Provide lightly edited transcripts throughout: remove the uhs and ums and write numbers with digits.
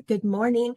Good morning.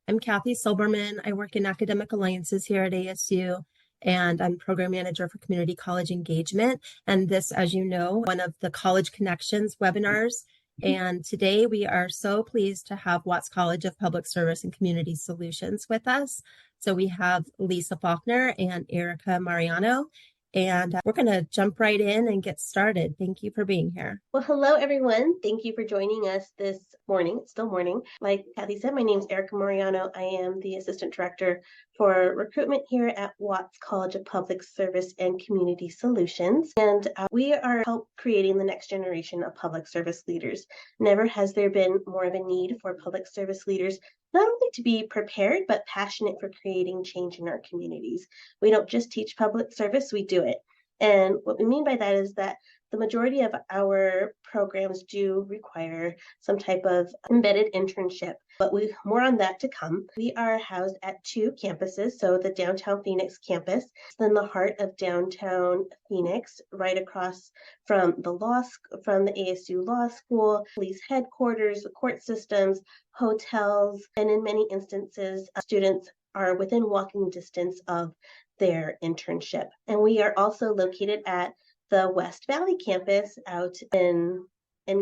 I'm Kathy Silberman. I work in academic alliances here at ASU, and I'm program manager for community college engagement. And this, as you know, one of the College Connections webinars. And today we are so pleased to have Watts College of Public Service and Community Solutions with us. So we have Lisa Faulkner and Erica Mariano, and we're going to jump right in and get started. Thank you for being here. Well, hello, everyone. Thank you for joining us this morning. It's still morning. Like Kathy said, my name is Erica Mariano. I am the Assistant Director for Recruitment here at Watts College of Public Service and Community Solutions. And we are help creating the next generation of public service leaders. Never has there been more of a need for public service leaders, not only to be prepared, but passionate for creating change in our communities. We don't just teach public service, we do it. And what we mean by that is that the majority of our programs do require some type of embedded internship, but more on that to come. We are housed at two campuses, so the downtown Phoenix campus, in the heart of downtown Phoenix, right across from the ASU Law School, police headquarters, the court systems, hotels, and in many instances, students are within walking distance of their internship. And we are also located at the West Valley campus out in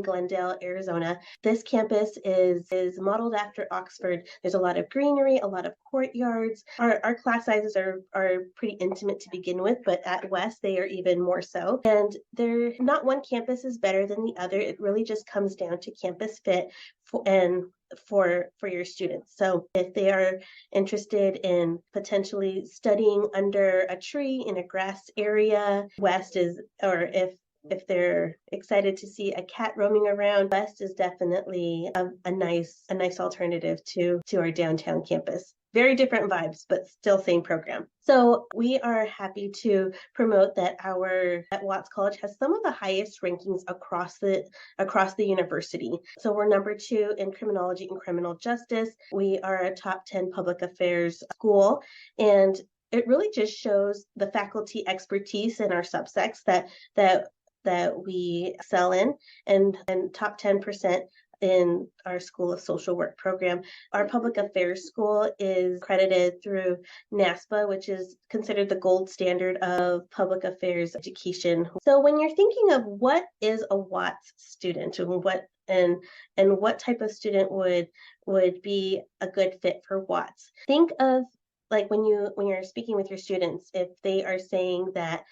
Glendale, Arizona. This campus is modeled after Oxford. There's a lot of greenery, a lot of courtyards. Our class sizes are pretty intimate to begin with, but at West, they are even more so. And they're not one campus is better than the other. It really just comes down to campus fit for your students. So if they are interested in potentially studying under a tree in a grass area, or if they're excited to see a cat roaming around, West is definitely a nice alternative to our downtown campus. Very different vibes, but still same program. So we are happy to promote that Watts College has some of the highest rankings across the university. So we're number 2 in criminology and criminal justice. We are a top 10 public affairs school, and it really just shows the faculty expertise in our subsects that we excel in, and top 10% in our School of Social Work program. Our public affairs school is accredited through NASPA, which is considered the gold standard of public affairs education. So when you're thinking of what is a Watts student and what type of student would be a good fit for Watts, think of like when you're speaking with your students, if they are saying that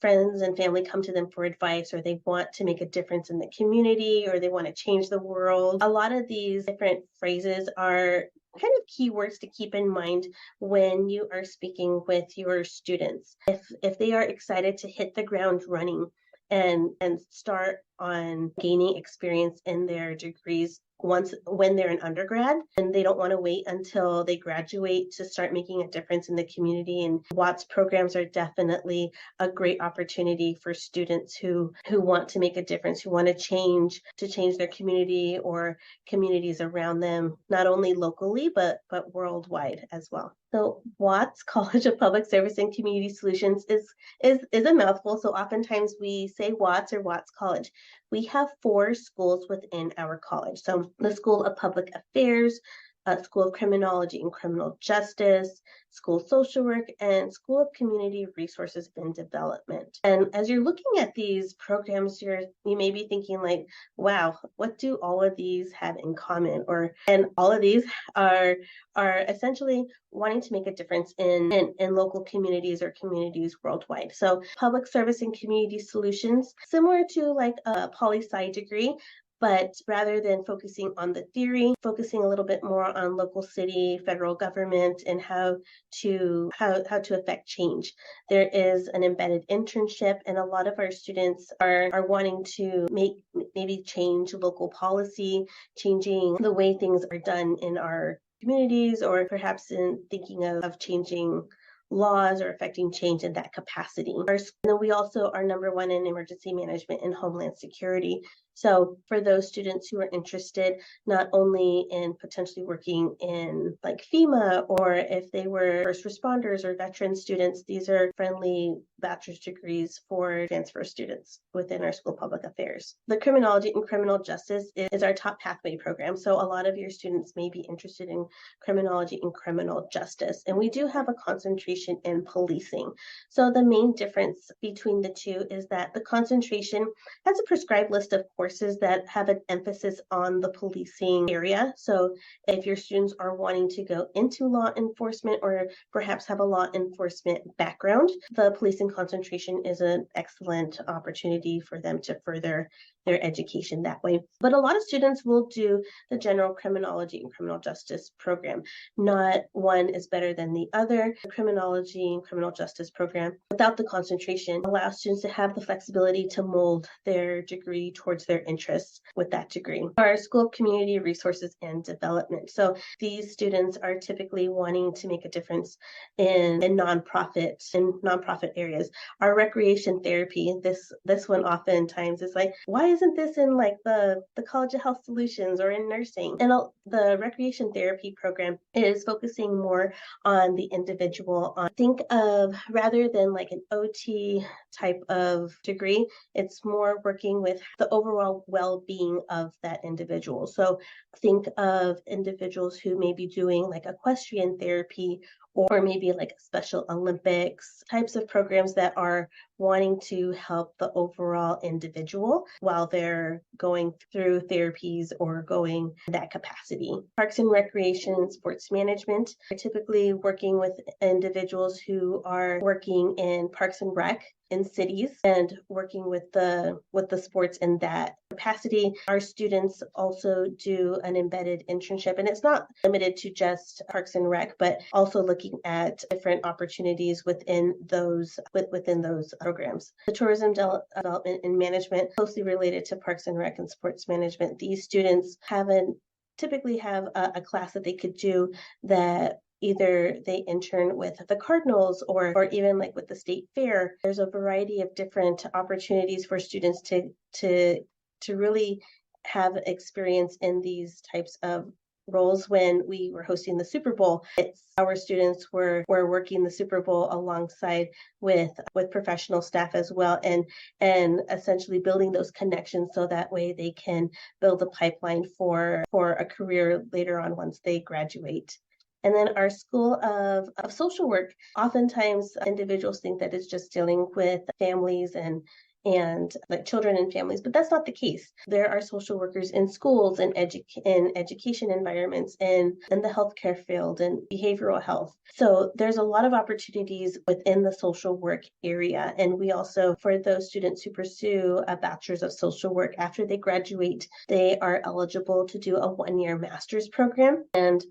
friends and family come to them for advice, or they want to make a difference in the community, or they want to change the world. A lot of these different phrases are kind of keywords to keep in mind when you are speaking with your students. If they are excited to hit the ground running and start on gaining experience in their degrees when they're an undergrad, and they don't want to wait until they graduate to start making a difference in the community. And Watts programs are definitely a great opportunity for students who want to make a difference, who want to change their community or communities around them, not only locally but worldwide as well. So Watts College of Public Service and Community Solutions is a mouthful. So oftentimes we say Watts or Watts College. We have 4 schools within our college. So the School of Public Affairs, School of Criminology and Criminal Justice, School of Social Work, and School of Community Resources and Development. And as you're looking at these programs, you may be thinking like, wow, what do all of these have in common? And all of these are essentially wanting to make a difference in local communities or communities worldwide. So public service and community solutions, similar to like a poli-sci degree, but rather than focusing on the theory, focusing a little bit more on local, city, federal government, and how to affect change. There is an embedded internship, and a lot of our students are wanting to maybe change local policy, changing the way things are done in our communities, or perhaps in thinking of changing laws or affecting change in that capacity. And then we also are number 1 in emergency management and homeland security. So for those students who are interested not only in potentially working in like FEMA, or if they were first responders or veteran students, these are friendly bachelor's degrees for transfer students within our School of Public Affairs. The Criminology and Criminal Justice is our top pathway program. So a lot of your students may be interested in criminology and criminal justice. And we do have a concentration in policing. So the main difference between the two is that the concentration has a prescribed list of courses that have an emphasis on the policing area. So if your students are wanting to go into law enforcement or perhaps have a law enforcement background, the policing concentration is an excellent opportunity for them to further their education that way. But a lot of students will do the general criminology and criminal justice program. Not one is better than the other. The criminology and criminal justice program, without the concentration, allows students to have the flexibility to mold their degree towards their interests with that degree. Our School of Community Resources and Development. So these students are typically wanting to make a difference in nonprofit areas. Our recreation therapy, this one oftentimes is like, why isn't this in like the College of Health Solutions or in nursing? And the recreation therapy program is focusing more on the individual. Think of, rather than like an OT type of degree, it's more working with the overall well-being of that individual. So think of individuals who may be doing like equestrian therapy, or maybe like Special Olympics, types of programs that are wanting to help the overall individual while they're going through therapies or going in that capacity. Parks and Recreation and Sports Management are typically working with individuals who are working in Parks and Rec in cities and working with the sports in that capacity. Our students also do an embedded internship, and it's not limited to just Parks and Rec, but also looking at different opportunities within those programs. The Tourism Development and Management, closely related to Parks and Rec and Sports Management. These students typically have a class that they could do that either they intern with the Cardinals or even like with the state fair. There's a variety of different opportunities for students to really have experience in these types of roles. When we were hosting the Super Bowl, our students were working the Super Bowl alongside with professional staff as well, and essentially building those connections so that way they can build a pipeline for a career later on once they graduate. And then our School of Social Work, oftentimes individuals think that it's just dealing with families and like children and families, but that's not the case. There are social workers in schools and in education environments and in the healthcare field and behavioral health. So there's a lot of opportunities within the social work area. And we also, for those students who pursue a bachelor's of social work, after they graduate, they are eligible to do a 1-year master's program and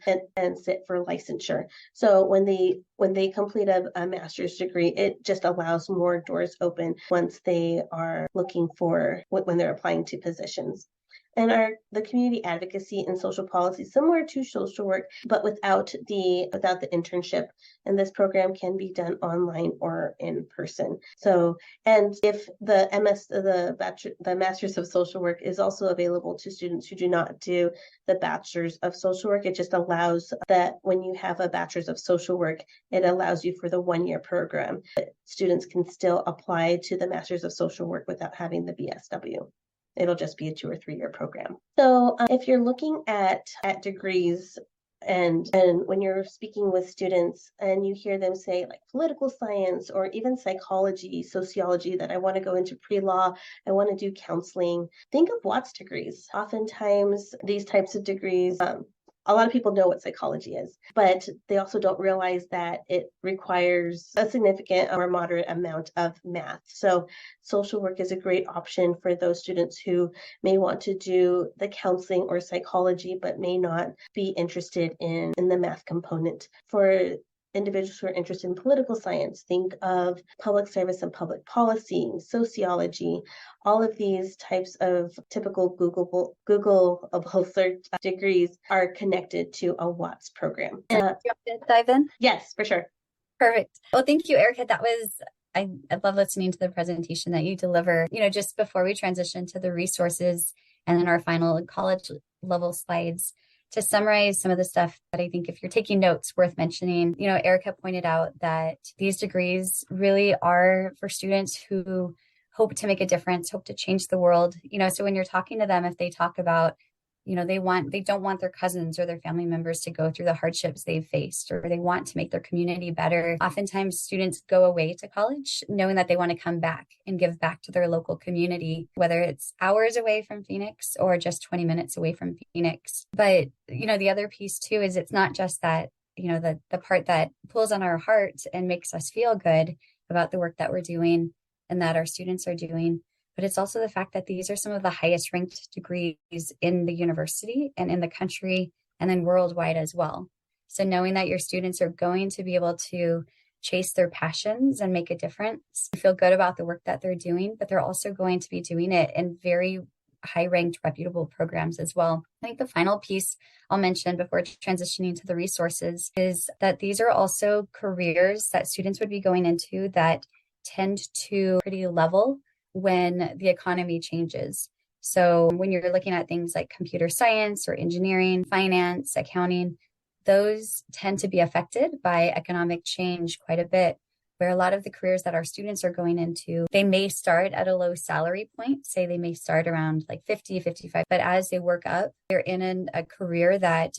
sit for licensure. So when they complete a master's degree, it just allows more doors open once they are looking for, when they're applying to positions. And the community advocacy and social policy, similar to social work, but without the internship. And this program can be done online or in person. So, and if the Masters of Social Work is also available to students who do not do the Bachelor's of Social Work, it just allows that when you have a Bachelor's of Social Work, it allows you for the 1-year program. But students can still apply to the Masters of Social Work without having the BSW. It'll just be a 2 or 3-year program. So if you're looking at degrees, and when you're speaking with students and you hear them say like political science or even psychology, sociology, that I want to go into pre-law, I want to do counseling, think of Watts degrees. Oftentimes these types of degrees, a lot of people know what psychology is, but they also don't realize that it requires a significant or moderate amount of math. So social work is a great option for those students who may want to do the counseling or psychology, but may not be interested in the math component. For individuals who are interested in political science, think of public service and public policy, sociology. All of these types of typical Googleable search degrees are connected to a Watts program. You want to dive in? Yes, for sure. Perfect. Well, thank you, Erica. That was I love listening to the presentation that you deliver. Just before we transition to the resources and then our final college level slides, to summarize some of the stuff that I think if you're taking notes worth mentioning, Erica pointed out that these degrees really are for students who hope to make a difference, hope to change the world. So when you're talking to them, if they talk about, they don't want their cousins or their family members to go through the hardships they've faced, or they want to make their community better. Oftentimes students go away to college knowing that they want to come back and give back to their local community, whether it's hours away from Phoenix or just 20 minutes away from Phoenix. But, the other piece too is it's not just that, the part that pulls on our heart and makes us feel good about the work that we're doing and that our students are doing. But it's also the fact that these are some of the highest ranked degrees in the university and in the country and then worldwide as well. So knowing that your students are going to be able to chase their passions and make a difference, feel good about the work that they're doing, but they're also going to be doing it in very high ranked, reputable programs as well. I think the final piece I'll mention before transitioning to the resources is that these are also careers that students would be going into that tend to pretty level when the economy changes. So when you're looking at things like computer science or engineering, finance, accounting, those tend to be affected by economic change quite a bit, where a lot of the careers that our students are going into, they may start at a low salary point, say they may start around like 50, 55, but as they work up, they're in a career that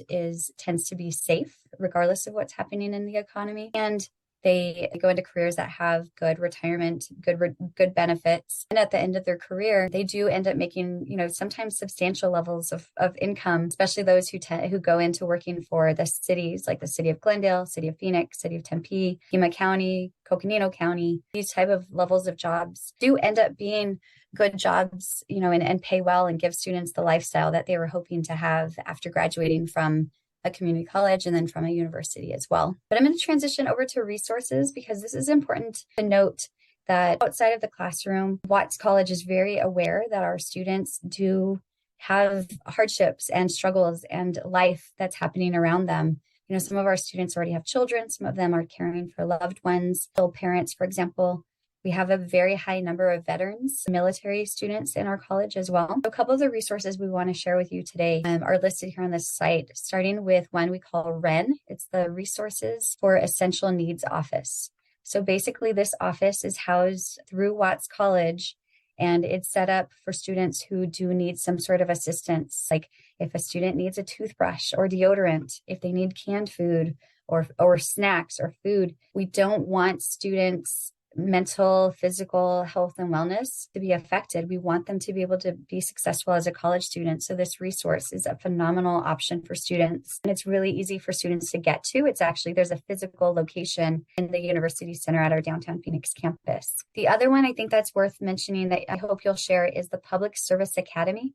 tends to be safe, regardless of what's happening in the economy. And they go into careers that have good retirement, good benefits. And at the end of their career, they do end up making, sometimes substantial levels of income, especially those who go into working for the cities, like the city of Glendale, city of Phoenix, city of Tempe, Pima County, Coconino County. These type of levels of jobs do end up being good jobs, and pay well and give students the lifestyle that they were hoping to have after graduating from a community college and then from a university as well. But I'm going to transition over to resources because this is important to note that outside of the classroom, Watts College is very aware that our students do have hardships and struggles and life that's happening around them. Some of our students already have children. Some of them are caring for loved ones, ill parents, for example. We have a very high number of veterans, military students in our college as well. A couple of the resources we want to share with you today are listed here on this site, starting with one we call REN. It's the Resources for Essential Needs Office. So basically this office is housed through Watts College, and it's set up for students who do need some sort of assistance. Like if a student needs a toothbrush or deodorant, if they need canned food or snacks or food, we don't want students' mental, physical health and wellness to be affected. We want them to be able to be successful as a college student. So this resource is a phenomenal option for students. And it's really easy for students to get to. There's a physical location in the University Center at our downtown Phoenix campus. The other one I think that's worth mentioning that I hope you'll share is the Public Service Academy.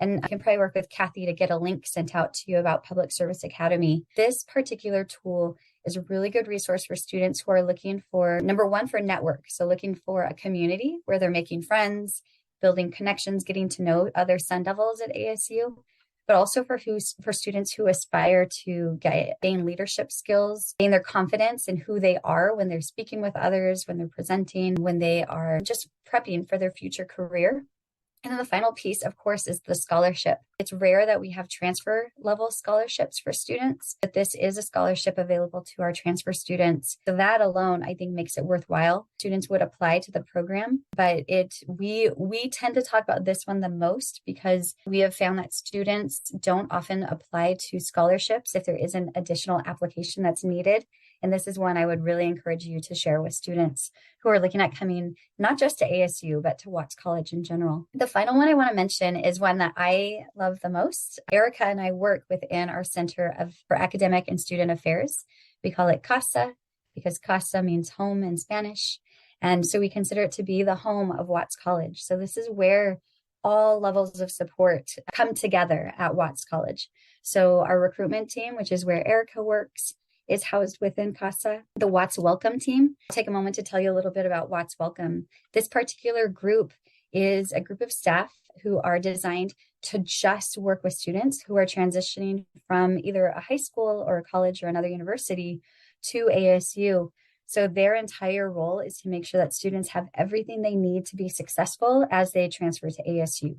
And I can probably work with Kathy to get a link sent out to you about Public Service Academy. This particular tool is a really good resource for students who are looking for, number one, for network. So looking for a community where they're making friends, building connections, getting to know other Sun Devils at ASU, but also for students who aspire to gain leadership skills, gain their confidence in who they are when they're speaking with others, when they're presenting, when they are just prepping for their future career. And then the final piece, of course, is the scholarship. It's rare that we have transfer level scholarships for students, but this is a scholarship available to our transfer students. So that alone, I think, makes it worthwhile. Students would apply to the program, but we tend to talk about this one the most because we have found that students don't often apply to scholarships if there is an additional application that's needed. And this is one I would really encourage you to share with students who are looking at coming not just to ASU, but to Watts College in general. The final one I want to mention is one that I love the most. Erica and I work within our Center for Academic and Student Affairs. We call it CASA because CASA means home in Spanish. And so we consider it to be the home of Watts College. So this is where all levels of support come together at Watts College. So our recruitment team, which is where Erica works, is housed within CASA. The Watts Welcome team. I'll take a moment to tell you a little bit about Watts Welcome. This particular group is a group of staff who are designed to just work with students who are transitioning from either a high school or a college or another university to ASU. So their entire role is to make sure that students have everything they need to be successful as they transfer to ASU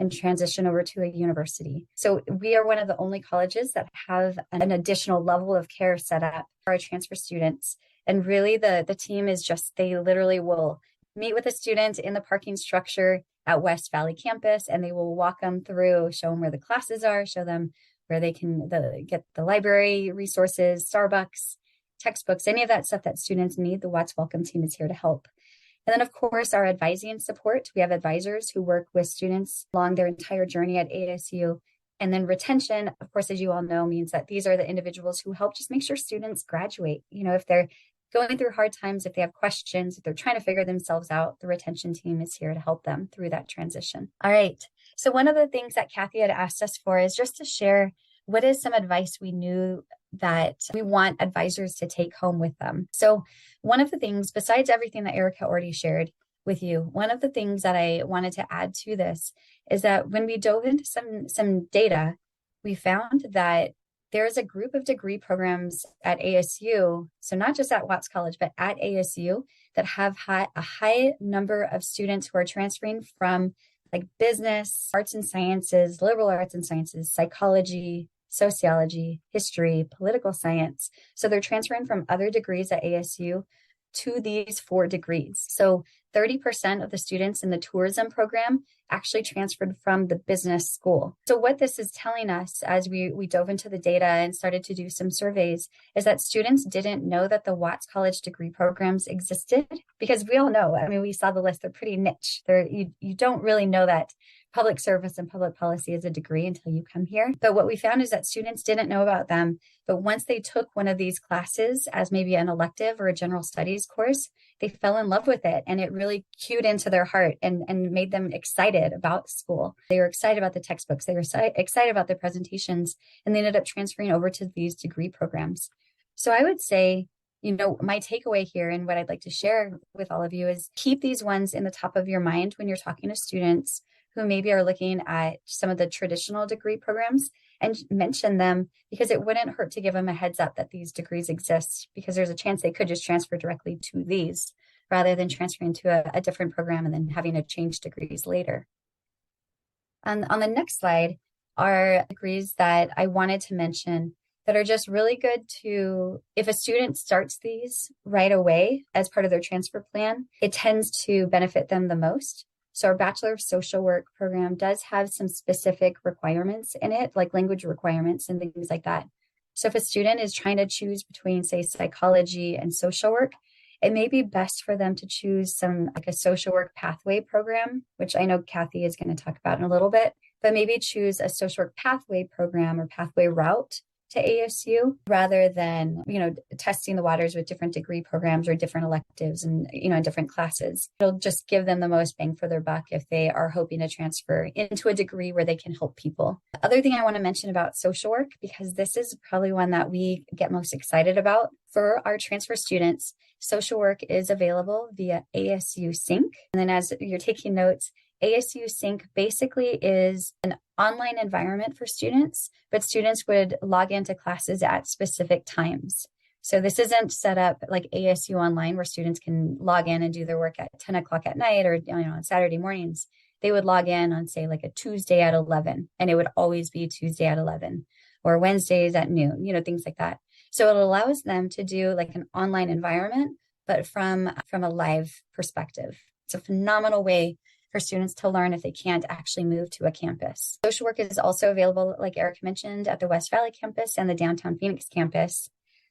and transition over to a university. So we are one of the only colleges that have an additional level of care set up for our transfer students. And really the team is just, they literally will meet with a student in the parking structure at West Valley campus, and they will walk them through, show them where the classes are, show them where they can get the library resources, Starbucks, textbooks, any of that stuff that students need. The Watts Welcome Team is here to help. And then, of course, our advising support. We have advisors who work with students along their entire journey at ASU. And then retention, of course, as you all know, means that these are the individuals who help just make sure students graduate. You know, if they're going through hard times, if they have questions, if they're trying to figure themselves out, the retention team is here to help them through that transition. All right. So one of the things that Kathy had asked us for is just to share what is some advice we knew that we want advisors to take home with them. So one of the things, besides everything that Erica already shared with you, one of the things that I wanted to add to this is that when we dove into some data, we found that there is a group of degree programs at ASU, so not just at Watts College, but at ASU, that have had a high number of students who are transferring from like business, arts and sciences, liberal arts and sciences, psychology, sociology, history, political science. So they're transferring from other degrees at ASU to these 4 degrees. So 30% of the students in the tourism program actually transferred from the business school. So what this is telling us as we dove into the data and started to do some surveys is that students didn't know that the Watts College degree programs existed, because we all know, I mean, we saw the list, they're pretty niche. You don't really know that public service and public policy is a degree until you come here. But what we found is that students didn't know about them. But once they took one of these classes as maybe an elective or a general studies course, they fell in love with it, and it really cued into their heart and made them excited about school. They were excited about the textbooks. They were excited about the presentations, and they ended up transferring over to these degree programs. So I would say, you know, my takeaway here and what I'd like to share with all of you is keep these ones in the top of your mind when you're talking to students who maybe are looking at some of the traditional degree programs, and mention them, because it wouldn't hurt to give them a heads up that these degrees exist, because there's a chance they could just transfer directly to these rather than transferring to a different program and then having to change degrees later. On the next slide are degrees that I wanted to mention that are just really good to, if a student starts these right away as part of their transfer plan, it tends to benefit them the most. So our Bachelor of Social Work program does have some specific requirements in it, like language requirements and things like that. So if a student is trying to choose between, say, psychology and social work, it may be best for them to choose some like a social work pathway program, which I know Kathy is going to talk about in a little bit, but maybe choose a social work pathway program or pathway route to ASU rather than, you know, testing the waters with different degree programs or different electives and, you know, different classes. It'll just give them the most bang for their buck if they are hoping to transfer into a degree where they can help people. The other thing I want to mention about social work, because this is probably one that we get most excited about for our transfer students, social work is available via ASU Sync. And then as you're taking notes, ASU Sync basically is an online environment for students, but students would log into classes at specific times. So this isn't set up like ASU Online where students can log in and do their work at 10 o'clock at night or, you know, on Saturday mornings. They would log in on, say, like a Tuesday at 11, and it would always be Tuesday at 11 or Wednesdays at noon, you know, things like that. So it allows them to do like an online environment, but from a live perspective. It's a phenomenal way for students to learn if they can't actually move to a campus. Social work is also available, like Eric mentioned, at the West Valley campus and the downtown Phoenix campus.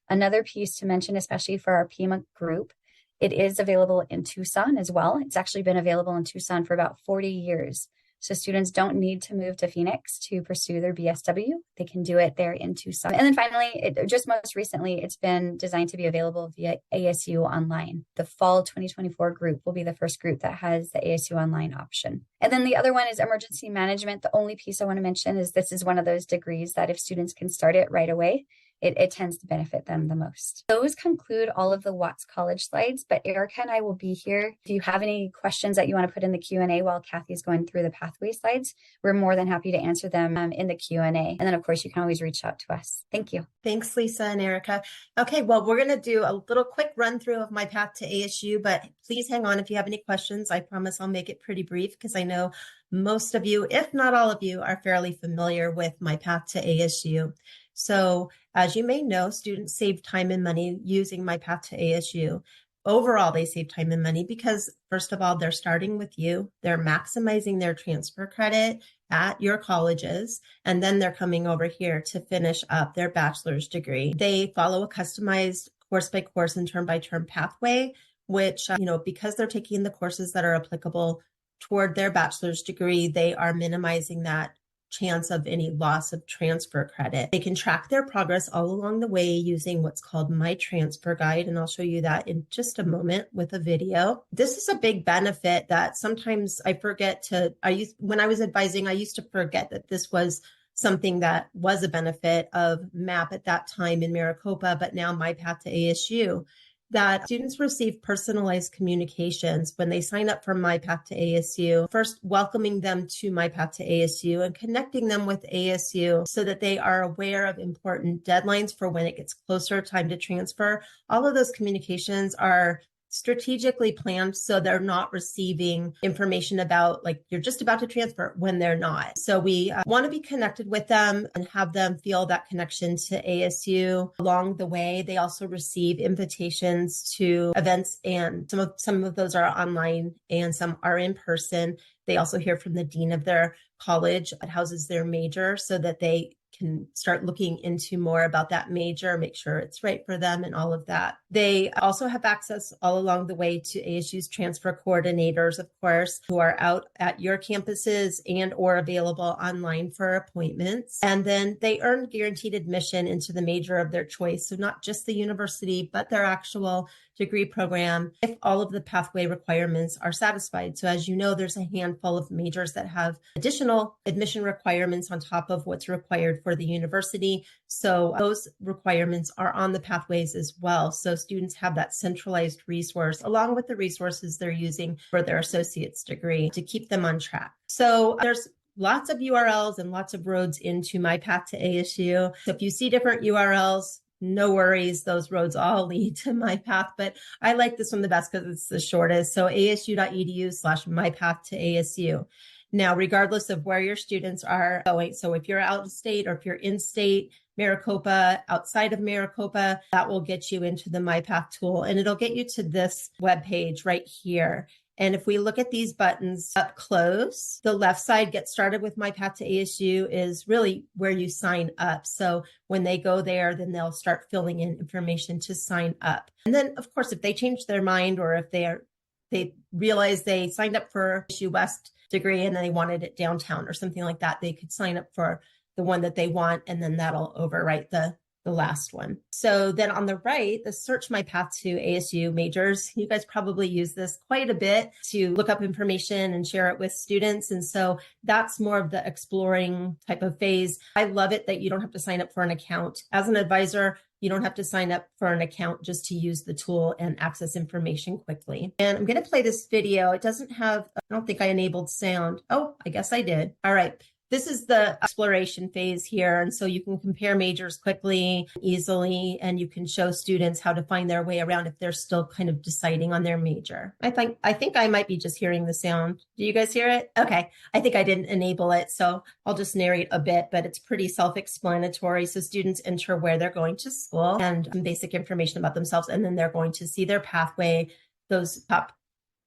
Another piece to mention, especially for our PIMA group, it is available in Tucson as well. It's actually been available in Tucson for about 40 years. So students don't need to move to Phoenix to pursue their BSW. They can do it there in Tucson. And then finally, just most recently, it's been designed to be available via ASU Online. The fall 2024 group will be the first group that has the ASU Online option. And then the other one is emergency management. The only piece I want to mention is this is one of those degrees that if students can start it right away, it tends to benefit them the most. Those conclude all of the Watts College slides, but Erica and I will be here. If you have any questions that you want to put in the Q&A while Kathy's going through the pathway slides, we're more than happy to answer them in the Q&A. And then, of course, you can always reach out to us. Thank you. Thanks, Lisa and Erica. Okay, well, we're going to do a little quick run through of my path to ASU, but please hang on if you have any questions. I promise I'll make it pretty brief because I know most of you, if not all of you, are fairly familiar with my path to ASU. So as you may know, students save time and money using my path to ASU. Overall, they save time and money because, first of all, they're starting with you. They're maximizing their transfer credit at your colleges, and then they're coming over here to finish up their bachelor's degree. They follow a customized course by course and term by term pathway, which, because they're taking the courses that are applicable toward their bachelor's degree, they are minimizing that chance of any loss of transfer credit. They can track their progress all along the way using what's called My Transfer Guide, and I'll show you that in just a moment with a video. This is a big benefit that sometimes I forget to, when I was advising, I used to forget that this was something that was a benefit of MAP at that time in Maricopa, but now My Path to ASU, that students receive personalized communications when they sign up for My Path to ASU, first welcoming them to My Path to ASU and connecting them with ASU so that they are aware of important deadlines for when it gets closer time to transfer. All of those communications are strategically planned so they're not receiving information about like you're just about to transfer when they're not. So we want to be connected with them and have them feel that connection to ASU along the way. They also receive invitations to events, and some of those are online and some are in person. They also hear from the dean of their college that houses their major so that they can start looking into more about that major, make sure it's right for them and all of that. They also have access all along the way to ASU's transfer coordinators, of course, who are out at your campuses and or available online for appointments. And then they earn guaranteed admission into the major of their choice. So not just the university, but their actual degree program if all of the pathway requirements are satisfied. So as you know, there's a handful of majors that have additional admission requirements on top of what's required for the university. So those requirements are on the pathways as well. So students have that centralized resource along with the resources they're using for their associate's degree to keep them on track. So there's lots of URLs and lots of roads into My Path to ASU. So if you see different URLs, no worries, those roads all lead to My Path, but I like this one the best because it's the shortest. So asu.edu/mypath-to-ASU. Now, regardless of where your students are going, so if you're out of state or if you're in state, Maricopa, outside of Maricopa, that will get you into the My Path tool, and it'll get you to this webpage right here. And if we look at these buttons up close, the left side, Get Started with My Path to ASU, is really where you sign up. So when they go there, then they'll start filling in information to sign up. And then, of course, if they change their mind or if they realize they signed up for ASU West degree and they wanted it downtown or something like that, they could sign up for the one that they want, and then that'll overwrite the last one. So then on the right, the Search My Path to ASU majors, you guys probably use this quite a bit to look up information and share it with students. And so that's more of the exploring type of phase. I love it that you don't have to sign up for an account. As an advisor, you don't have to sign up for an account just to use the tool and access information quickly. And I'm going to play this video. It doesn't have, I don't think I enabled sound. Oh, I guess I did. All right. This is the exploration phase here. And so you can compare majors quickly, easily, and you can show students how to find their way around if they're still kind of deciding on their major. I think I might be just hearing the sound. Do you guys hear it? Okay. I think I didn't enable it, so I'll just narrate a bit, but it's pretty self-explanatory. So students enter where they're going to school and some basic information about themselves, and then they're going to see their pathway. Those top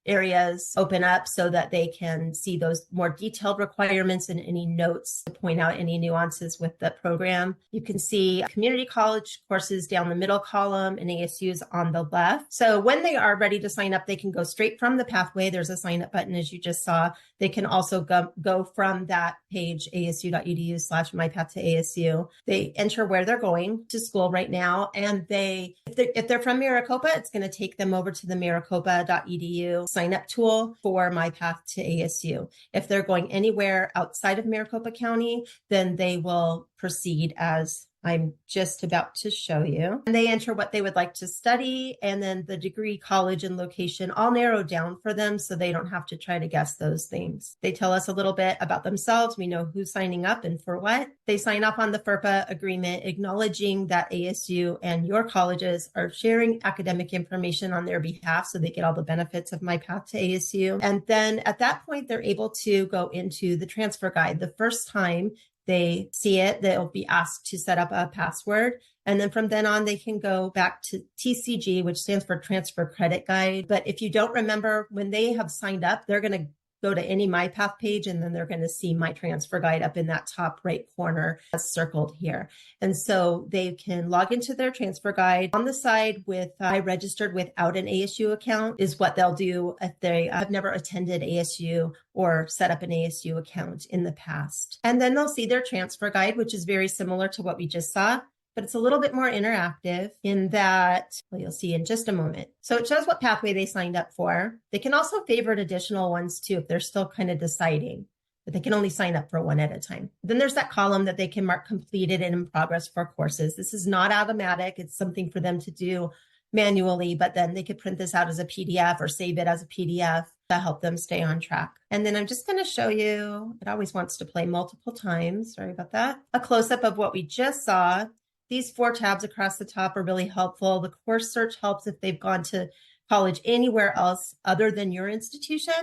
areas open up so that they can see those more detailed requirements and any notes to point out any nuances with the program. You can see community college courses down the middle column and ASU's on the left. So when they are ready to sign up, they can go straight from the pathway. There's a sign up button, as you just saw. They can also go from that page, asu.edu/mypath-to-ASU. They enter where they're going to school right now. And if they're from Maricopa, it's going to take them over to the maricopa.edu sign up tool for My Path to ASU. If they're going anywhere outside of Maricopa County, then they will proceed as I'm just about to show you. And they enter what they would like to study, and then the degree, college, and location all narrowed down for them so they don't have to try to guess those things. They tell us a little bit about themselves. We know who's signing up and for what. They sign up on the FERPA agreement, acknowledging that ASU and your colleges are sharing academic information on their behalf so they get all the benefits of My Path to ASU. And then at that point, they're able to go into the transfer guide. The first time they see it, they'll be asked to set up a password. And then from then on, they can go back to TCG, which stands for Transfer Credit Guide. But if you don't remember, when they have signed up, they're going to go to any My Path page, and then they're going to see My Transfer Guide up in that top right corner as circled here. And so they can log into their transfer guide. On the side with I registered without an ASU account is what they'll do if they have never attended ASU or set up an ASU account in the past. And then they'll see their transfer guide, which is very similar to what we just saw, but it's a little bit more interactive in that, well, you'll see in just a moment. So it shows what pathway they signed up for. They can also favorite additional ones too if they're still kind of deciding, but they can only sign up for one at a time. Then there's that column that they can mark completed and in progress for courses. This is not automatic. It's something for them to do manually, but then they could print this out as a PDF or save it as a PDF to help them stay on track. And then I'm just going to show you, it always wants to play multiple times. Sorry about that. A close-up of what we just saw. These 4 tabs across the top are really helpful. The course search helps if they've gone to college anywhere else other than your institution,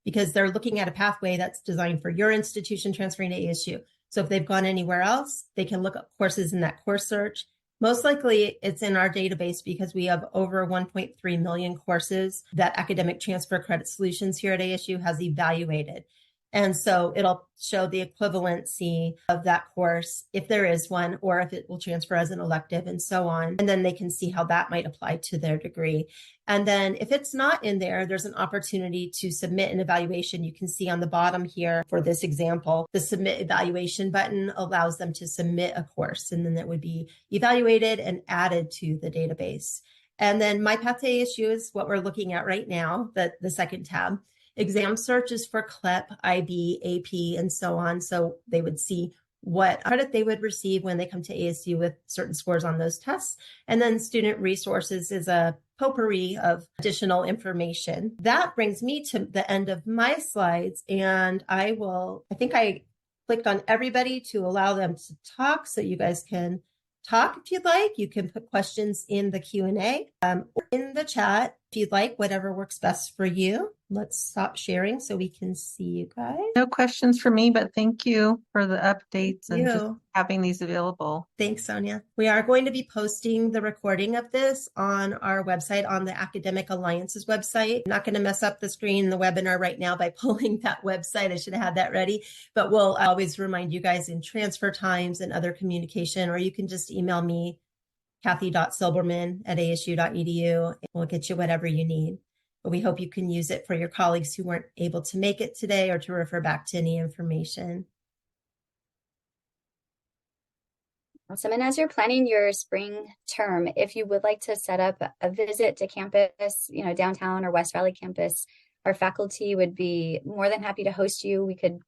because they're looking at a pathway that's designed for your institution transferring to ASU. So if they've gone anywhere else, they can look up courses in that course search. Most likely it's in our database because we have over 1.3 million courses that Academic Transfer Credit Solutions here at ASU has evaluated. And so it'll show the equivalency of that course, if there is one, or if it will transfer as an elective and so on. And then they can see how that might apply to their degree. And then if it's not in there, there's an opportunity to submit an evaluation. You can see on the bottom here for this example, the submit evaluation button allows them to submit a course, and then it would be evaluated and added to the database. And then My Path to ASU is what we're looking at right now, the second tab. Exam search is for CLEP, IB, AP, and so on. So they would see what credit they would receive when they come to ASU with certain scores on those tests. And then student resources is a potpourri of additional information. That brings me to the end of my slides. And I think I clicked on everybody to allow them to talk, so you guys can talk if you'd like. You can put questions in the Q&A or in the chat if you'd like, whatever works best for you. Let's stop sharing so we can see you guys. No questions for me, but thank you for the updates and just having these available. Thanks, Sonia. We are going to be posting the recording of this on our website, on the Academic Alliances website. I'm not going to mess up the screen in the webinar right now by pulling that website. I should have had that ready, but we'll always remind you guys in transfer times and other communication, or you can just email me, Kathy.Silberman@asu.edu, and we'll get you whatever you need. But we hope you can use it for your colleagues who weren't able to make it today, or to refer back to any information. Awesome. And as you're planning your spring term, if you would like to set up a visit to campus, downtown or West Valley campus, our faculty would be more than happy to host you. We could,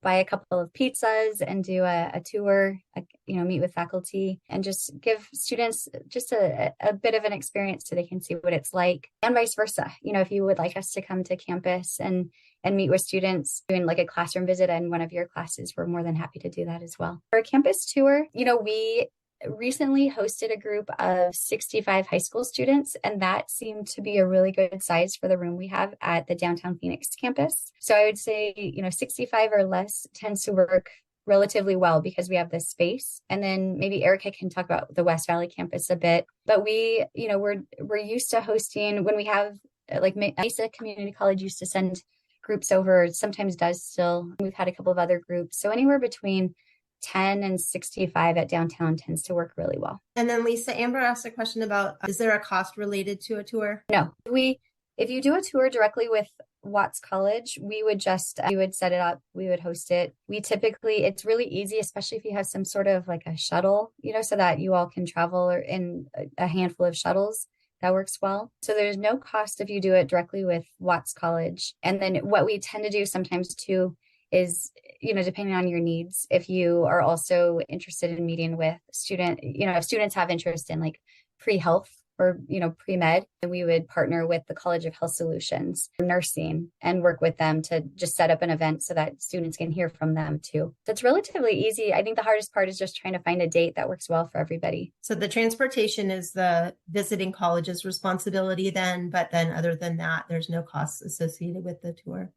buy a couple of pizzas and do a tour, meet with faculty and just give students just a bit of an experience so they can see what it's like, and vice versa. If you would like us to come to campus and meet with students doing like a classroom visit in one of your classes, we're more than happy to do that as well. For a campus tour, we recently hosted a group of 65 high school students, and that seemed to be a really good size for the room we have at the downtown Phoenix campus. So I would say, 65 or less tends to work relatively well because we have this space. And then maybe Erica can talk about the West Valley campus a bit, but we're used to hosting when we have like Mesa Community College used to send groups over, sometimes does still. We've had a couple of other groups. So anywhere between 10 and 65 at downtown tends to work really well. And then Lisa, Amber asked a question about, is there a cost related to a tour? No, if you do a tour directly with Watts College, we would set it up, we would host it. It's really easy, especially if you have some sort of like a shuttle, so that you all can travel or in a handful of shuttles. That works well. So there's no cost if you do it directly with Watts College. And then what we tend to do sometimes too is depending on your needs, if you are also interested in meeting with if students have interest in like pre-health or, pre-med, then we would partner with the College of Health Solutions, nursing, and work with them to just set up an event so that students can hear from them too. So it's relatively easy. I think the hardest part is just trying to find a date that works well for everybody. So the transportation is the visiting college's responsibility then, but then other than that, there's no costs associated with the tour.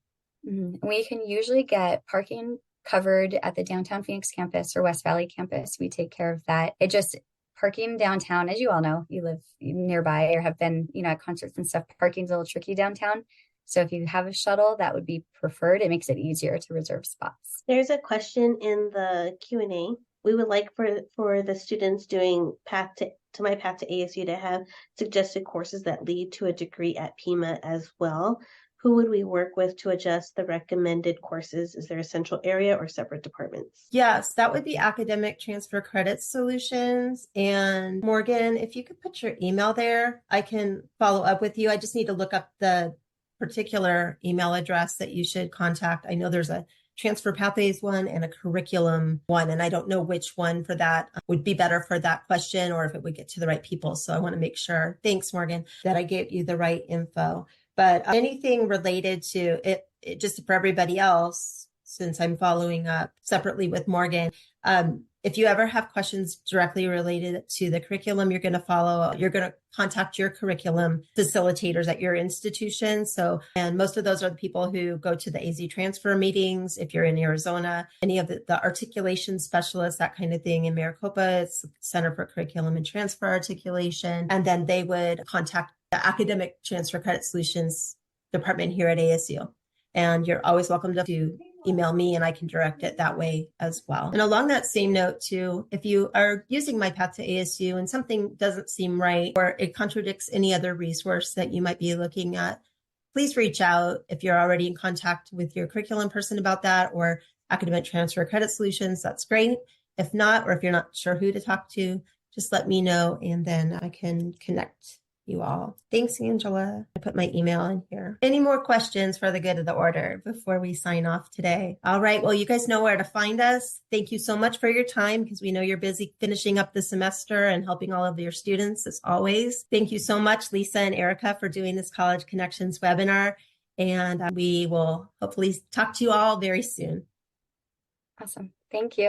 We can usually get parking covered at the downtown Phoenix campus or West Valley campus. We take care of that. Parking downtown, as you all know, you live nearby or have been, at concerts and stuff, parking's a little tricky downtown. So if you have a shuttle, that would be preferred. It makes it easier to reserve spots. There's a question in the Q&A. We would like for the students doing Path to My Path to ASU to have suggested courses that lead to a degree at Pima as well. Who would we work with to adjust the recommended courses? Is there a central area or separate departments? Yes, that would be Academic Transfer Credit Solutions. And Morgan, if you could put your email there, I can follow up with you. I just need to look up the particular email address that you should contact. I know there's a transfer pathways one and a curriculum one, and I don't know which one for that would be better for that question or if it would get to the right people. So I want to make sure, thanks, Morgan, that I gave you the right info. But anything related to it, just for everybody else, since I'm following up separately with Morgan, if you ever have questions directly related to the curriculum, you're going to contact your curriculum facilitators at your institution. And most of those are the people who go to the AZ transfer meetings. If you're in Arizona, any of the articulation specialists, that kind of thing. In Maricopa, it's Center for Curriculum and Transfer Articulation. And then they would contact the Academic Transfer Credit Solutions department here at ASU. And you're always welcome to email me and I can direct it that way as well. And along that same note too, if you are using My Path to ASU and something doesn't seem right or it contradicts any other resource that you might be looking at, please reach out if you're already in contact with your curriculum person about that or Academic Transfer Credit Solutions. That's great. If not, or if you're not sure who to talk to, just let me know and then I can connect you all. Thanks, Angela. I put my email in here. Any more questions for the good of the order before we sign off today? All right. Well, you guys know where to find us. Thank you so much for your time because we know you're busy finishing up the semester and helping all of your students as always. Thank you so much, Lisa and Erica, for doing this College Connections webinar. And we will hopefully talk to you all very soon. Awesome. Thank you.